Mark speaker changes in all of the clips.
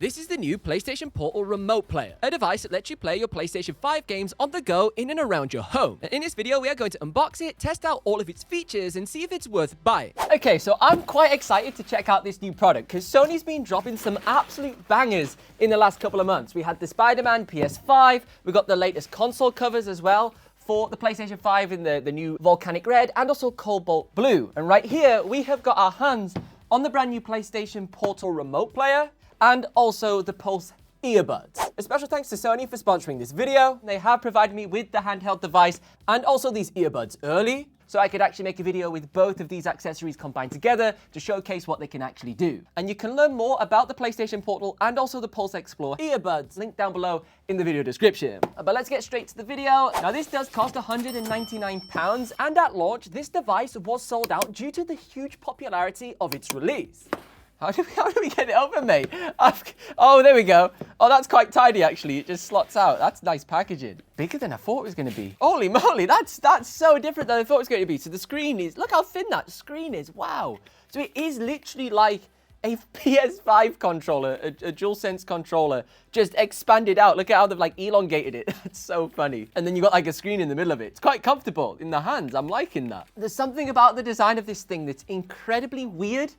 Speaker 1: This is the new PlayStation Portal Remote Player, a device that lets you play your PlayStation 5 games on the go in and around your home. And in this video, we are going to unbox it, test out all of its features, and see if it's worth buying. Okay, so I'm quite excited to check out this new product because Sony's been dropping some absolute bangers in the last couple of months. We had the Spider-Man PS5, we got the latest console covers as well for the PlayStation 5 in the new Volcanic Red and also Cobalt Blue. And right here, we have got our hands on the brand new PlayStation Portal Remote Player and also the Pulse Earbuds. A special thanks to Sony for sponsoring this video. They have provided me with the handheld device and also these earbuds early, so I could actually make a video with both of these accessories combined together to showcase what they can actually do. And you can learn more about the PlayStation Portal and also the Pulse Explore Earbuds, linked down below in the video description. But let's get straight to the video. Now this does cost £199, and at launch, this device was sold out due to the huge popularity of its release. How do we get it open, mate? Oh, there we go. Oh, that's quite tidy, actually. It just slots out. That's nice packaging. Bigger than I thought it was going to be. Holy moly, that's so different than I thought it was going to be. So the screen is, look how thin that screen is. Wow. So it is literally like a PS5 controller, a DualSense controller, just expanded out. Look at how they've like elongated it. That's so funny. And then you got like a screen in the middle of it. It's quite comfortable in the hands. I'm liking that. There's something about the design of this thing that's incredibly weird,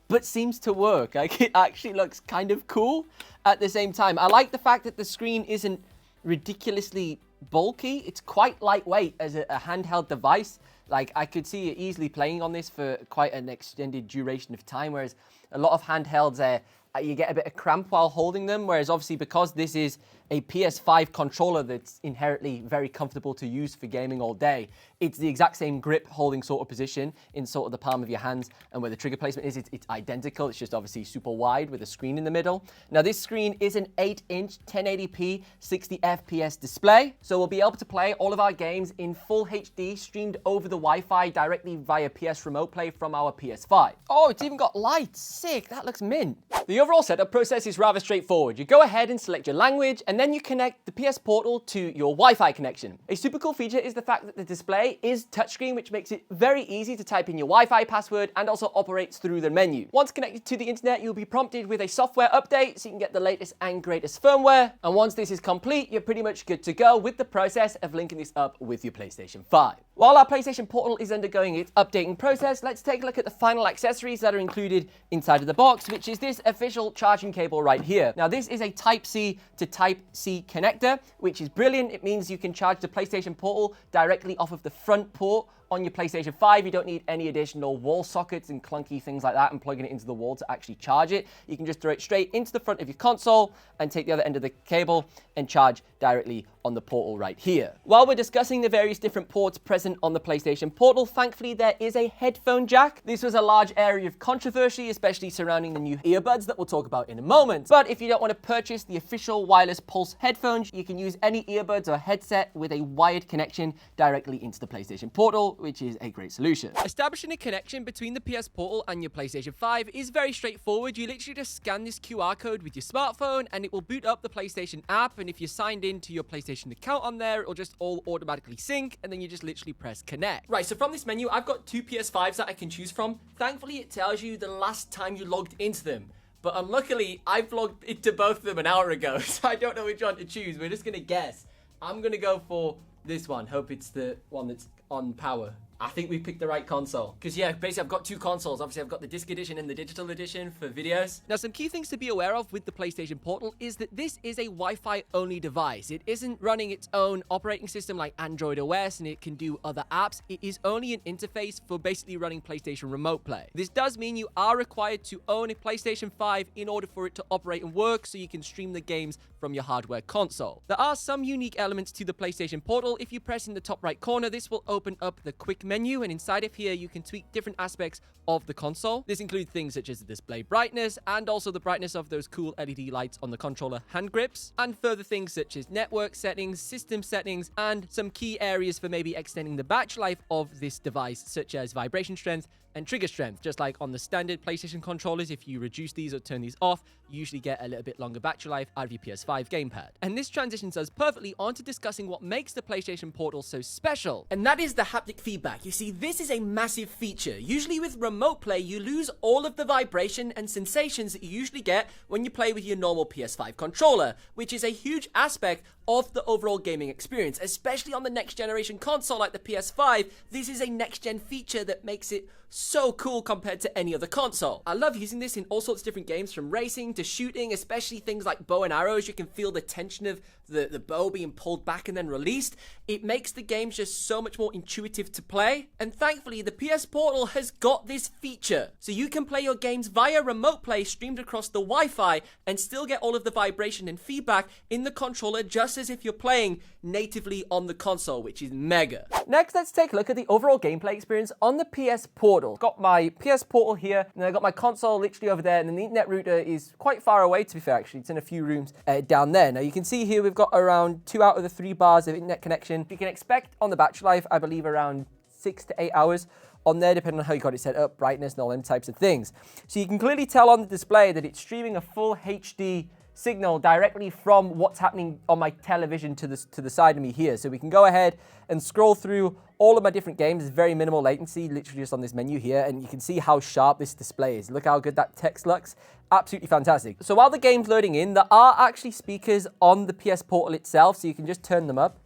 Speaker 1: but seems to work. Like, it actually looks kind of cool at the same time. I like the fact that the screen isn't ridiculously bulky. It's quite lightweight as a handheld device. Like, I could see it easily playing on this for quite an extended duration of time, whereas a lot of handhelds, you get a bit of cramp while holding them, whereas obviously because this is a PS5 controller that's inherently very comfortable to use for gaming all day, it's the exact same grip holding sort of position in sort of the palm of your hands, and where the trigger placement is, it's identical. It's just obviously super wide with a screen in the middle. Now this screen is an 8-inch 1080p 60 FPS display, so we'll be able to play all of our games in full HD streamed over the Wi-Fi directly via PS Remote Play from our PS5. Oh, it's even got lights. Sick, that looks mint. The overall setup process is rather straightforward. You go ahead and select your language, and then you connect the PS Portal to your Wi-Fi connection. A super cool feature is the fact that the display is touchscreen, which makes it very easy to type in your Wi-Fi password and also operates through the menu. Once connected to the internet, you'll be prompted with a software update so you can get the latest and greatest firmware. And once this is complete, you're pretty much good to go with the process of linking this up with your PlayStation 5. While our PlayStation Portal is undergoing its updating process, let's take a look at the final accessories that are included inside of the box, which is this official charging cable right here. Now, this is a Type-C to Type-C connector, which is brilliant. It means you can charge the PlayStation Portal directly off of the front port on your PlayStation 5. You don't need any additional wall sockets and clunky things like that and plugging it into the wall to actually charge it. You can just throw it straight into the front of your console and take the other end of the cable and charge directly on the Portal right here. While we're discussing the various different ports present on the PlayStation Portal, thankfully there is a headphone jack. This was a large area of controversy, especially surrounding the new earbuds that we'll talk about in a moment. But if you don't want to purchase the official wireless Pulse headphones, you can use any earbuds or headset with a wired connection directly into the PlayStation Portal, which is a great solution. Establishing a connection between the PS Portal and your PlayStation 5 is very straightforward. You literally just scan this QR code with your smartphone and it will boot up the PlayStation app, and if you're signed in to your PlayStation account on there, it'll just all automatically sync, and then you just literally press connect. Right, so from this menu, I've got two PS5s that I can choose from. Thankfully, it tells you the last time you logged into them. But unluckily, I've logged into both of them an hour ago, so I don't know which one to choose. We're just gonna guess. I'm gonna go for this one. Hope it's the one that's on power. I think we picked the right console. Because yeah, basically I've got two consoles. Obviously I've got the disc edition and the digital edition for videos. Now some key things to be aware of with the PlayStation Portal is that this is a Wi-Fi only device. It isn't running its own operating system like Android OS, and it can do other apps. It is only an interface for basically running PlayStation Remote Play. This does mean you are required to own a PlayStation 5 in order for it to operate and work, so you can stream the games from your hardware console. There are some unique elements to the PlayStation Portal. If you press in the top right corner, this will open up the quick menu, and inside of here you can tweak different aspects of the console. This includes things such as the display brightness and also the brightness of those cool LED lights on the controller hand grips, and further things such as network settings, system settings, and some key areas for maybe extending the battery life of this device, such as vibration strength and trigger strength. Just like on the standard PlayStation controllers, if you reduce these or turn these off, you usually get a little bit longer battery life out of your PS5 gamepad. And this transitions us perfectly onto discussing what makes the PlayStation Portal so special, and that is the haptic feedback. You see, this is a massive feature. Usually with remote play, you lose all of the vibration and sensations that you usually get when you play with your normal PS5 controller, which is a huge aspect of the overall gaming experience, especially on the next generation console like the PS5. This is a next gen feature that makes it so cool compared to any other console. I love using this in all sorts of different games, from racing to shooting, especially things like bow and arrows. You can feel the tension of the bow being pulled back and then released. It makes the games just so much more intuitive to play. And thankfully, the PS Portal has got this feature. So you can play your games via remote play streamed across the Wi-Fi and still get all of the vibration and feedback in the controller just as if you're playing natively on the console, which is mega. Next, let's take a look at the overall gameplay experience on the PS Portal. Got my PS Portal here, and I got my console literally over there, and then the internet router is quite far away, to be fair, actually. It's in a few rooms down there. Now, you can see here we've got around 2 out of the 3 bars of internet connection. You can expect on the battery life, I believe, around 6 to 8 hours on there, depending on how you got it set up, brightness and all them types of things. So you can clearly tell on the display that it's streaming a full HD signal directly from what's happening on my television to the side of me here. So we can go ahead and scroll through all of my different games. There's very minimal latency, literally just on this menu here, and you can see how sharp this display is. Look how good that text looks. Absolutely fantastic. So while the game's loading in, there are actually speakers on the PS Portal itself, so you can just turn them up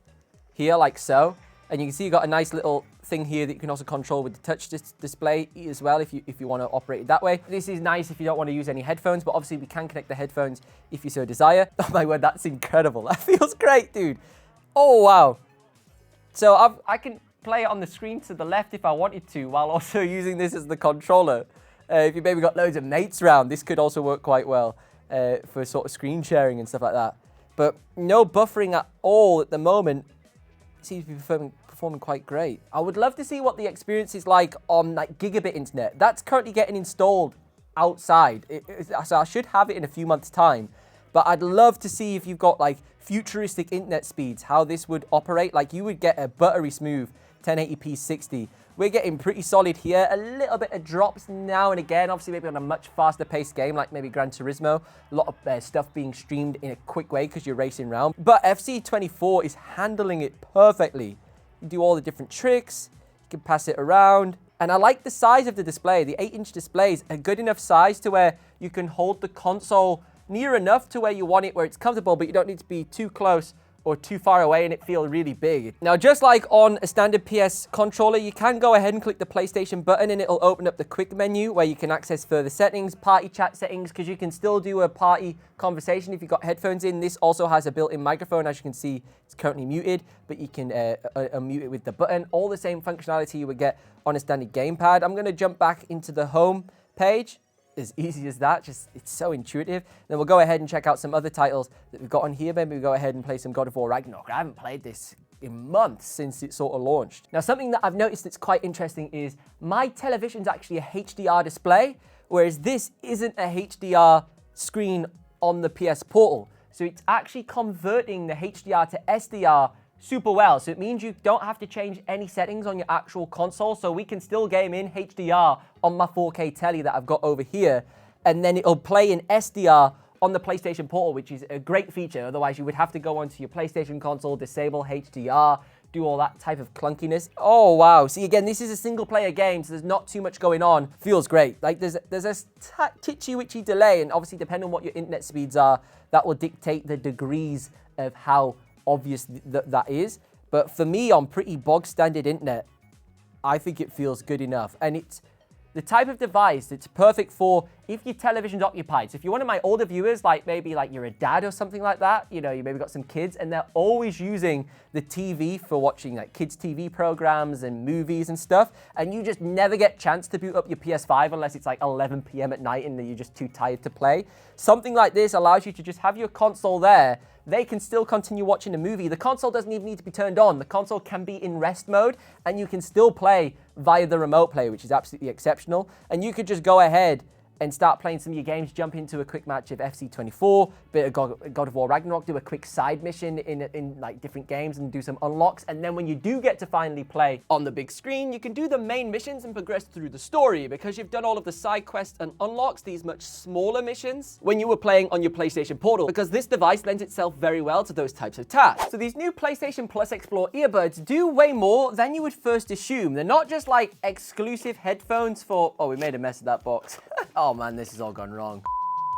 Speaker 1: here like so. And you can see you got a nice little thing here that you can also control with the touch display as well if you want to operate it that way. This is nice if you don't want to use any headphones, but obviously we can connect the headphones if you so desire. Oh my word, that's incredible. That feels great, dude. Oh, wow. So I can play it on the screen to the left if I wanted to, while also using this as the controller. If you maybe got loads of mates around, this could also work quite well for sort of screen sharing and stuff like that. But no buffering at all at the moment. It seems to be performing quite great. I would love to see what the experience is like on like gigabit internet. That's currently getting installed outside. So I should have it in a few months' time. But I'd love to see if you've got like futuristic internet speeds, how this would operate. Like you would get a buttery smooth 1080p 60. We're getting pretty solid here. A little bit of drops now and again. Obviously, maybe on a much faster paced game like maybe Gran Turismo. A lot of stuff being streamed in a quick way because you're racing around. But FC24 is handling it perfectly. You do all the different tricks. You can pass it around. And I like the size of the display. The 8-inch display is a good enough size to where you can hold the console near enough to where you want it, where it's comfortable, but you don't need to be too close or too far away and it feel really big. Now, just like on a standard PS controller, you can go ahead and click the PlayStation button and it'll open up the quick menu where you can access further settings, party chat settings, because you can still do a party conversation if you've got headphones in. This also has a built-in microphone. As you can see, it's currently muted, but you can unmute it with the button. All the same functionality you would get on a standard gamepad. I'm gonna jump back into the home page. As easy as that, just it's so intuitive. Then we'll go ahead and check out some other titles that we've got on here. Maybe we'll go ahead and play some God of War Ragnarok. I haven't played this in months since it sort of launched. Now, something that I've noticed that's quite interesting is my television's actually a HDR display, whereas this isn't a HDR screen on the PS Portal. So it's actually converting the HDR to SDR super well. So it means you don't have to change any settings on your actual console. So we can still game in HDR on my 4K telly that I've got over here. And then it'll play in SDR on the PlayStation Portal, which is a great feature. Otherwise, you would have to go onto your PlayStation console, disable HDR, do all that type of clunkiness. Oh, wow. See, again, this is a single player game, so there's not too much going on. Feels great. Like there's a titchy-witchy delay, and obviously depending on what your internet speeds are, that will dictate the degrees of how obvious that is. But for me, on pretty bog standard internet, I think it feels good enough. And it's the type of device that's perfect for if your television's occupied. So if you're one of my older viewers, like maybe like you're a dad or something like that, you know, you maybe got some kids and they're always using the TV for watching like kids TV programs and movies and stuff, and you just never get a chance to boot up your PS5 unless it's like 11 p.m. at night and you're just too tired to play. Something like this allows you to just have your console there. They can still continue watching a movie. The console doesn't even need to be turned on. The console can be in rest mode and you can still play via the remote play, which is absolutely exceptional. And you could just go ahead and start playing some of your games, jump into a quick match of FC24, bit of God of War Ragnarok, do a quick side mission in like different games and do some unlocks. And then when you do get to finally play on the big screen, you can do the main missions and progress through the story because you've done all of the side quests and unlocks, these much smaller missions, when you were playing on your PlayStation Portal, because this device lends itself very well to those types of tasks. So these new PlayStation Pulse Explore Earbuds do way more than you would first assume. They're not just like exclusive headphones for, oh, we made a mess of that box. Oh man, this has all gone wrong.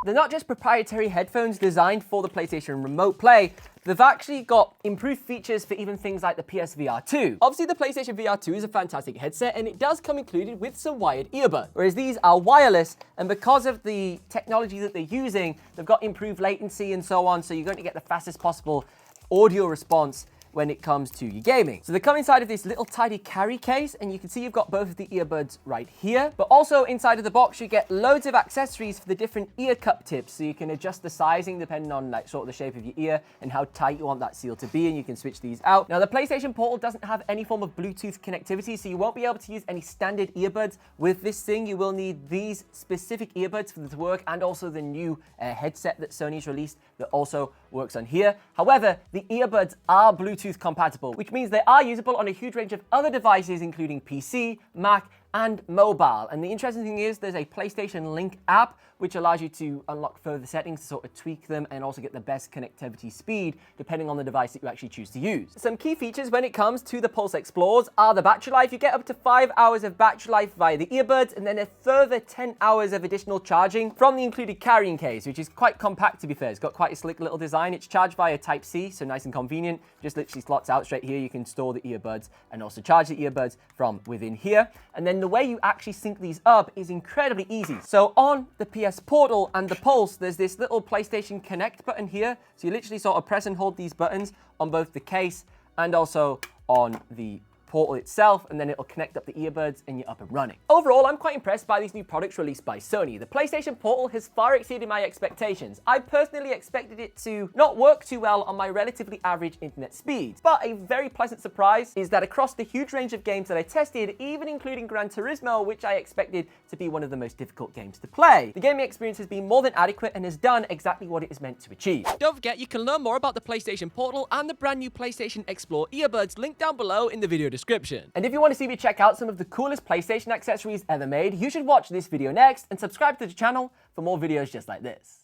Speaker 1: They're not just proprietary headphones designed for the PlayStation Remote Play. They've actually got improved features for even things like the PSVR 2. Obviously, the PlayStation VR 2 is a fantastic headset, and it does come included with some wired earbuds, whereas these are wireless, and because of the technology that they're using, they've got improved latency and so on, so you're going to get the fastest possible audio response when it comes to your gaming. So they come inside of this little tiny carry case, and you can see you've got both of the earbuds right here, but also inside of the box you get loads of accessories for the different ear cup tips, so you can adjust the sizing depending on like sort of the shape of your ear and how tight you want that seal to be, and you can switch these out. Now the PlayStation Portal doesn't have any form of Bluetooth connectivity, so you won't be able to use any standard earbuds with this thing. You will need these specific earbuds for them to work, and also the new headset that Sony's released that also works on here. However, the earbuds are Bluetooth compatible, which means they are usable on a huge range of other devices, including PC, Mac, and mobile. And the interesting thing is there's a PlayStation Link app which allows you to unlock further settings to sort of tweak them and also get the best connectivity speed depending on the device that you actually choose to use. Some key features when it comes to the Pulse Explores are the battery life. You get up to 5 hours of battery life via the earbuds, and then a further 10 hours of additional charging from the included carrying case, which is quite compact to be fair. It's got quite a slick little design. It's charged via Type-C, so nice and convenient. Just literally slots out straight here. You can store the earbuds and also charge the earbuds from within here. And then the way you actually sync these up is incredibly easy. So on the PS Portal and the Pulse, there's this little PlayStation Connect button here. So you literally sort of press and hold these buttons on both the case and also on the Portal itself, and then it'll connect up the earbuds and you're up and running. Overall, I'm quite impressed by these new products released by Sony. The PlayStation Portal has far exceeded my expectations. I personally expected it to not work too well on my relatively average internet speeds, but a very pleasant surprise is that across the huge range of games that I tested, even including Gran Turismo, which I expected to be one of the most difficult games to play, the gaming experience has been more than adequate and has done exactly what it is meant to achieve. Don't forget, you can learn more about the PlayStation Portal and the brand new PlayStation Explore Earbuds linked down below in the video description. And if you want to see me check out some of the coolest PlayStation accessories ever made, you should watch this video next and subscribe to the channel for more videos just like this.